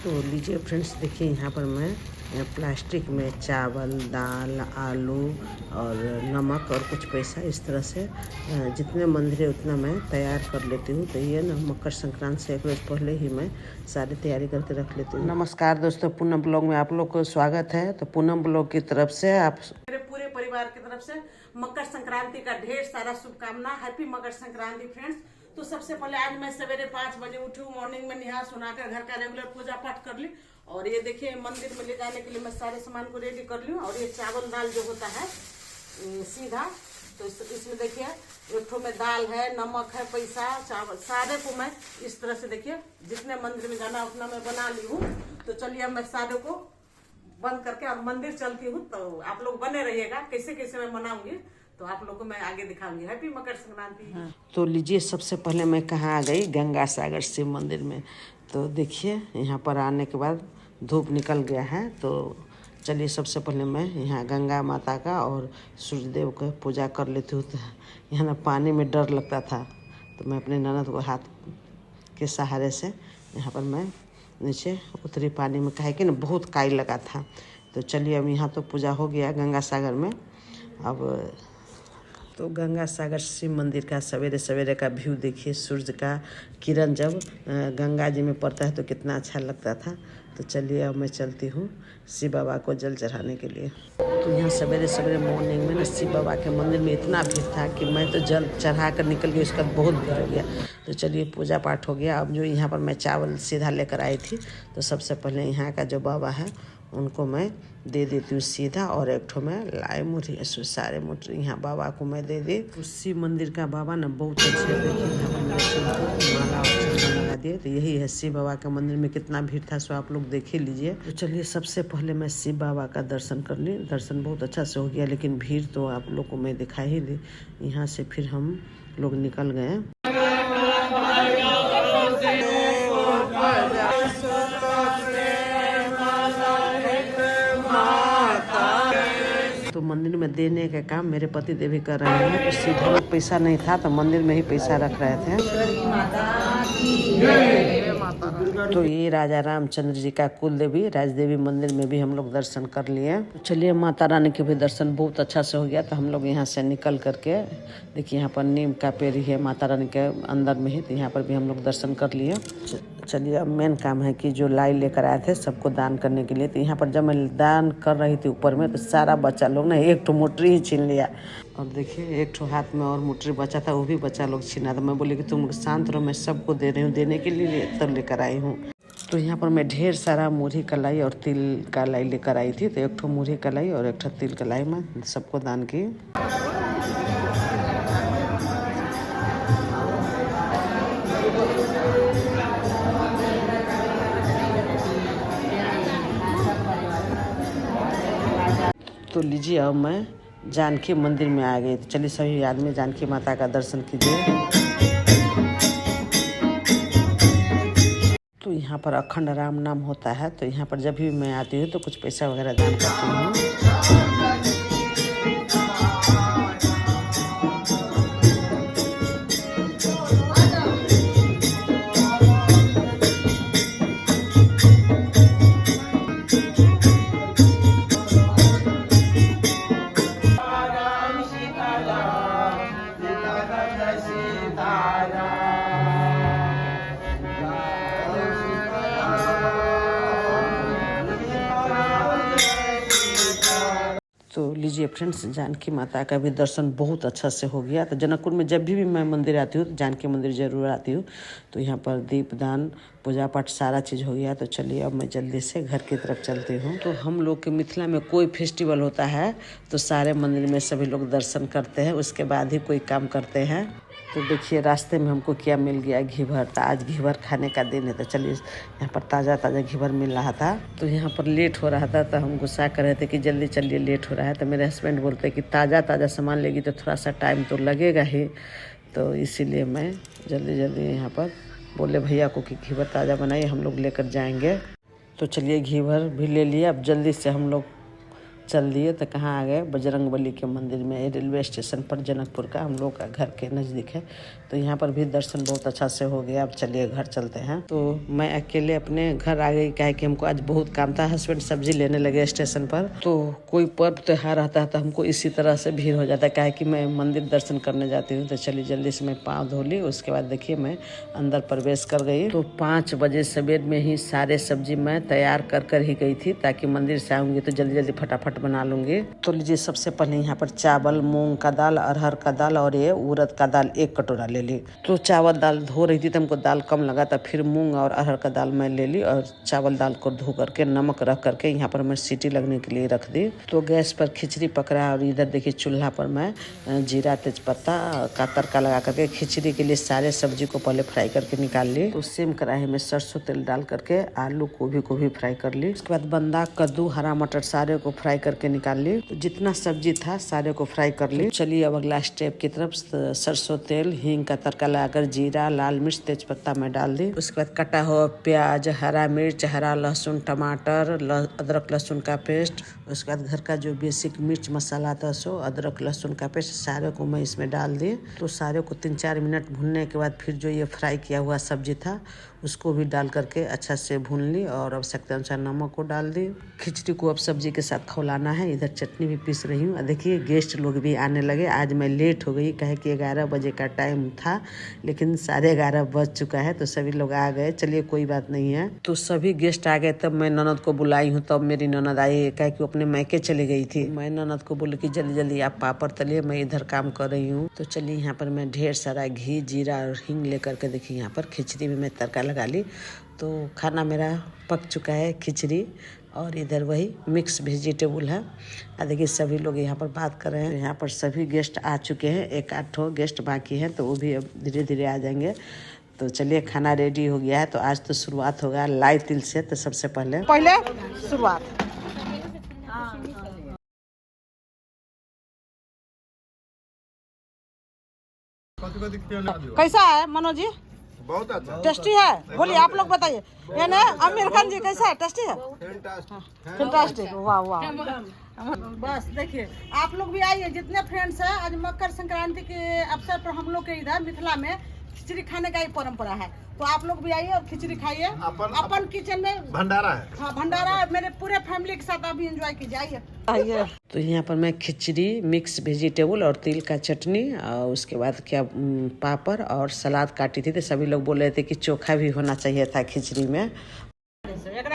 तो लीजिए फ्रेंड्स, देखिए यहाँ पर मैं प्लास्टिक में चावल, दाल, आलू और नमक और कुछ पैसा इस तरह से जितने मंदिर है उतना मैं तैयार कर लेती हूँ। तो ये ना मकर संक्रांति से एक रोज़ पहले ही मैं सारी तैयारी करके रख लेती हूँ। नमस्कार दोस्तों, पूनम ब्लॉग में आप लोग को स्वागत है। तो पूनम ब्लॉग की तरफ से आप मेरे पूरे परिवार की तरफ से मकर संक्रांति का ढेर सारा शुभकामना। Happy Makar Sankranti friends. तो सबसे पहले आज मैं सवेरे 5 बजे उठी, मॉर्निंग में नहा सुनाकर घर का रेगुलर पूजा पाठ कर ली। और ये देखिए मंदिर में ले जाने के लिए मैं सारे सामान को रेडी कर ली। और ये चावल दाल जो होता है सीधा, तो इसमें देखिए एक ठो में दाल है, नमक है, पैसा, चावल, सारे को मैं इस तरह से देखिए जितने मंदिर में जाना उतना मैं बना ली हूँ। तो चलिए अब मैं सारे को बंद करके और मंदिर चलती हूँ। तो आप लोग बने रहिएगा, कैसे कैसे मैं मनाऊंगी तो आप लोगों को मैं आगे दिखाऊंगी। हैप्पी मकर संक्रांति। तो लीजिए, सबसे पहले मैं कहाँ आ गई, गंगा सागर शिव मंदिर में। तो देखिए यहाँ पर आने के बाद धूप निकल गया है। तो चलिए सबसे पहले मैं यहाँ गंगा माता का और सूर्यदेव का पूजा कर लेती हूँ। तो यहाँ ना पानी में डर लगता था, तो मैं अपने ननद को हाथ के सहारे से यहाँ पर मैं नीचे उतरी पानी में, काहे कि ना बहुत काई लगा था। तो चलिए अब यहाँ तो पूजा हो गया गंगा सागर में। अब तो गंगा सागर शिव मंदिर का सवेरे सवेरे का व्यू देखिए, सूर्य का किरण जब गंगा जी में पड़ता है तो कितना अच्छा लगता था। तो चलिए अब मैं चलती हूँ शिव बाबा को जल चढ़ाने के लिए। तो यहाँ सवेरे सवेरे मॉर्निंग में ना शिव बाबा के मंदिर में इतना भीड़ था कि मैं तो जल चढ़ा कर निकल गई, उसका बहुत भीड़ हो गया। तो चलिए पूजा पाठ हो गया। अब जो यहाँ पर मैं चावल सीधा लेकर आई थी, तो सबसे पहले यहाँ का जो बाबा है उनको मैं दे देती हूँ सीधा, और एक ठो में लाई मुरही सारे मुठरी यहाँ बाबा को मैं दे दी। तो शिव मंदिर का बाबा ना बहुत अच्छे, देखिए यहाँ पर मेरे शिव को माला और चंदन लगा दिए। तो यही है शिव बाबा के मंदिर में कितना भीड़ था, सो आप लोग देख ही लीजिए। तो चलिए सबसे पहले मैं शिव बाबा का दर्शन कर ली। दर्शन बहुत अच्छा से हो गया, लेकिन भीड़ तो आप लोग को मैं दिखा ही दी। यहाँ से फिर हम लोग निकल गए। तो मंदिर में देने का काम मेरे पति देव ही कर रहे हैं। तो सीधा में पैसा नहीं था तो मंदिर में ही पैसा रख रहे थे। तो ये राजा रामचंद्र जी का कुल देवी राजदेवी मंदिर में भी हम लोग दर्शन कर लिए। तो चलिए माता रानी के भी दर्शन बहुत अच्छा से हो गया। तो हम लोग यहाँ से निकल करके देखिए यहाँ पर नीम का पेड़ ही है माता रानी के अंदर में ही, तो यहाँ पर भी हम लोग दर्शन कर लिए। चलिए अब मेन काम है कि जो लाई लेकर आए थे सबको दान करने के लिए। तो यहाँ पर जब मैं दान कर रही थी ऊपर में, तो सारा बच्चा लोग ने एक ठो मोटरी ही छीन लिया। और देखिए एक ठो हाथ में और मोटरी बचा था, वो भी बच्चा लोग छीना। तो मैं बोली कि तुम शांत रहो, मैं सबको दे रही हूँ, देने के लिए तब लेकर आई हूँ। तो यहाँ पर मैं ढेर सारा मुरही का लाई और तिल का लाई लेकर आई थी। तो एक ठो मुरही का लाई और एक ठो तिल का लाई मैं सबको दान की। तो लीजिए अब मैं जानकी मंदिर में आ गई। तो चलिए सभी आदमी जानकी माता का दर्शन कीजिए। तो यहाँ पर अखंड राम नाम होता है। तो यहाँ पर जब भी मैं आती हूँ तो कुछ पैसा वगैरह दान करती हूँ। तो लीजिए फ्रेंड्स, जानकी माता का भी दर्शन बहुत अच्छा से हो गया। तो जनकपुर में जब भी मैं मंदिर आती हूँ तो जानकी मंदिर ज़रूर आती हूँ। तो यहाँ पर दीपदान पूजा पाठ सारा चीज़ हो गया। तो चलिए अब मैं जल्दी से घर की तरफ चलती हूँ। तो हम लोग के मिथिला में कोई फेस्टिवल होता है तो सारे मंदिर में सभी लोग दर्शन करते हैं, उसके बाद ही कोई काम करते हैं। तो देखिए रास्ते में हमको क्या मिल गया, घीवर। तो आज घीवर खाने का दिन है। तो चलिए यहाँ पर ताज़ा ताज़ा घीवर मिल रहा था। तो यहाँ पर लेट हो रहा था, तो हम गुस्सा कर रहे थे कि जल्दी चलिए लेट हो रहा है। तो मेरे हस्बैंड बोलते कि ताज़ा ताज़ा सामान लेगी तो थोड़ा सा टाइम तो लगेगा ही। तो इसीलिए मैं जल्दी जल्दी यहाँ पर बोले भैया को कि घीवर ताज़ा बनाइए, हम लोग लेकर जाएंगे। तो चलिए घीवर भी ले लिया। अब जल्दी से हम लोग चल दिए तो कहाँ आ गए, बजरंगबली के मंदिर में, रेलवे स्टेशन पर जनकपुर का हम लोग का घर के नज़दीक है। तो यहाँ पर भी दर्शन बहुत अच्छा से हो गया। अब चलिए घर चलते हैं। तो मैं अकेले अपने घर आ गई, क्या है कि हमको आज बहुत काम था। हस्बैंड सब्जी लेने लगे स्टेशन पर। तो कोई पर्व त्योहार आता है तो हमको इसी तरह से भीड़ हो जाता है, क्या है कि मैं मंदिर दर्शन करने जाती हूँ। तो चलिए जल्दी से मैं पाँव धो ली, उसके बाद देखिए मैं अंदर प्रवेश कर गई। तो 5 बजे सवेर में ही सारे सब्जी मैं तैयार कर ही गई थी, ताकि मंदिर से आऊँगी तो जल्दी जल्दी फटाफट बना लूँगी। तो लीजिए सबसे पहले यहाँ पर चावल, मूंग का दाल, अरहर का दाल और ये उड़द का दाल 1 कटोरा ले ली। तो चावल दाल धो रही थी तो हमको दाल कम लगा, तो फिर मूंग और अरहर का दाल मैं ले ली और चावल दाल को धो करके नमक रख करके यहाँ पर मैं सीटी लगने के लिए रख दी। तो गैस पर खिचड़ी पकड़ा और इधर देखिए चूल्हा पर मैं जीरा तेजपत्ता का तड़का लगा करके खिचड़ी के लिए सारे सब्जी को पहले फ्राई करके निकाल ली। तो सेम कढ़ाई में सरसों तेल डाल करके आलू गोभी को भी फ्राई कर ली। उसके बाद बंदा, कद्दू, हरा मटर सारे को फ्राई करके निकाल ली। तो जितना सब्जी था सारे को फ्राई कर ली। चलिए अब अगला स्टेप की तरफ, सरसों तेल, हींग का तड़का लगाकर जीरा, लाल मिर्च, तेजपत्ता में डाल दी। उसके बाद कटा हुआ प्याज, हरा मिर्च, हरा लहसुन, टमाटर, अदरक लहसुन का पेस्ट, उसके बाद घर का जो बेसिक मिर्च मसाला था सो अदरक लहसुन का पेस्ट, सारे को मैं इसमें डाल दी। तो सारे को 3-4 मिनट भूनने के बाद फिर जो ये फ्राई किया हुआ सब्जी था उसको भी डाल करके अच्छा से भून ली और आवश्यकता अनुसार नमक को डाल दी। खिचड़ी को अब सब्जी के साथ खौलाना है। इधर चटनी भी पीस रही हूँ। देखिए गेस्ट लोग भी आने लगे। आज मैं लेट हो गई, कहे कि 11 बजे का टाइम था, लेकिन 11:30 बज चुका है। तो सभी लोग आ गए। चलिए कोई बात नहीं है। तो सभी गेस्ट आ गए, तब मैं ननद को बुलाई हूँ। तब मेरी ननद आई, कहे कि अपने मैके चली गई थी। मैं ननद को बोली कि जल्दी जल्दी आप पापड़ तलिए, मैं इधर काम कर रही हूँ। तो चलिए यहाँ पर मैं ढेर सारा घी, जीरा और हींग लेकर के देखिए यहाँ पर खिचड़ी में मैं तड़का लगा ली। तो खाना मेरा पक चुका है, खिचड़ी और इधर वही मिक्स वेजिटेबल है। देखिए सभी लोग यहाँ पर बात कर रहे हैं। यहाँ पर सभी गेस्ट आ चुके हैं, 1-8 गेस्ट बाकी हैं, तो वो भी अब धीरे धीरे आ जाएंगे। तो चलिए खाना रेडी हो गया है। तो आज तो शुरुआत होगा लाई तिल से। तो सबसे पहले शुरुआत कैसा है मनोज जी? बहुत अच्छा, टेस्टी है। बोलिए आप लोग बताइए। ये ना आमिर खान जी कैसा है? टेस्टी है, फैंटास्टिक। वाह वाह। बस देखिए आप लोग भी आइए, जितने फ्रेंड्स हैं। आज मकर संक्रांति के अवसर पर हम लोग के इधर मिथिला में खिचड़ी खाने का ही परंपरा है। तो आप लोग भी आइए और खिचड़ी खाइए। अपन किचन में भंडारा है। हाँ भंडारा, मेरे पूरे फैमिली के साथ अभी एंजॉय कीजिए, आइए। तो यहाँ पर मैं खिचड़ी, मिक्स वेजिटेबल और तिल का चटनी और उसके बाद क्या पापड़ और सलाद काटी थी। तो सभी लोग बोल रहे थे कि चोखा भी होना चाहिए था खिचड़ी में।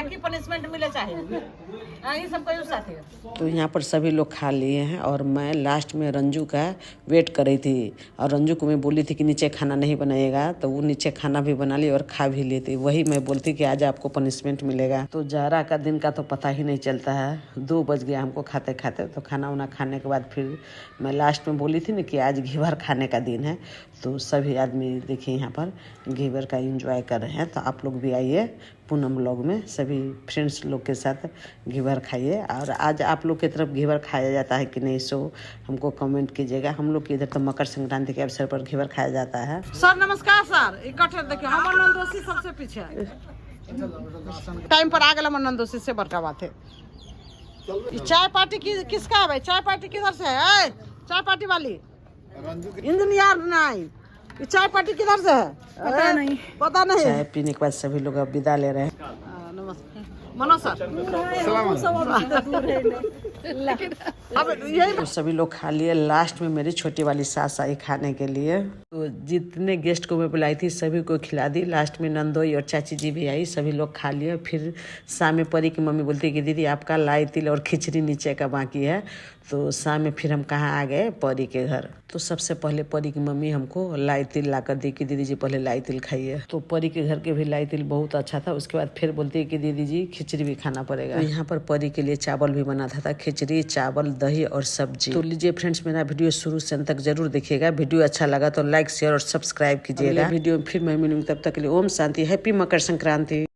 की पनिशमेंट मिले चाहिए ये सब साथी। तो यहाँ पर सभी लोग खा लिए हैं और मैं लास्ट में रंजू का वेट कर रही थी। और रंजू को मैं बोली थी कि नीचे खाना नहीं बनाइएगा, तो वो नीचे खाना भी बना ली और खा भी ली थी। वही मैं बोलती कि आज आपको पनिशमेंट मिलेगा। तो जारा का दिन का तो पता ही नहीं चलता है। 2 बज गया हमको खाते खाते। तो खाना वाना खाने के बाद फिर मैं लास्ट में बोली थी ना कि आज घेवर खाने का दिन है। तो सभी आदमी देखिए यहाँ पर घेवर का एंजॉय कर रहे हैं। तो आप लोग भी आइए पूनम व्लॉग में, सभी फ्रेंड्स लोग के साथ घेवर खाइए। और आज आप लोग की तरफ घेवर खाया जाता है कि नहीं, सो हमको कमेंट कीजिएगा। हम लोग के इधर तो मकर संक्रांति के अवसर पर घेवर खाया जाता है। सर नमस्कार सर। इकट्ठे देखिए हमर नंदोसी सबसे पीछे टाइम पर आ गया। हमर नंदोसी से बड़का बात है। चाय पार्टी किसका है? चाय पार्टी किधर से है? चाय पार्टी वाली इंजीनियर नहीं, चाय पार्टी किधर से है? पता नहीं। चाय पीने के बाद सभी लोग अब विदा ले रहे हैं। नमस्ते मनोज सर। तो सभी लोग खा लिए। लास्ट में मेरी छोटी वाली सास आई खाने के लिए। तो जितने गेस्ट को मैं बुलाई थी सभी को खिला दी। लास्ट में नंदोई और चाची जी भी आई, सभी लोग खा लिए। फिर शाम में परी की मम्मी बोलती कि दीदी आपका लाई तिल और खिचड़ी नीचे का बाकी है। तो शाम में फिर हम कहाँ आ गए, परी के घर। तो सबसे पहले परी की मम्मी हमको लाई तिल ला कर दी कि दीदी जी पहले लाई तिल खाइए। तो परी के घर के भी लाई तिल बहुत अच्छा था। उसके बाद फिर बोलती है कि दीदी जी खिचड़ी भी खाना पड़ेगा। तो यहाँ पर परी के लिए चावल भी बना था खिचड़ी, चावल, दही और सब्जी। तो लीजिए फ्रेंड्स, मेरा वीडियो शुरू से अंत तक जरूर देखिएगा। वीडियो अच्छा लगा तो लाइक, शेयर और सब्सक्राइब कीजिएगा। वीडियो में फिर मैं मिलूंगी, तब तक के लिए ओम शांति। हैप्पी मकर संक्रांति।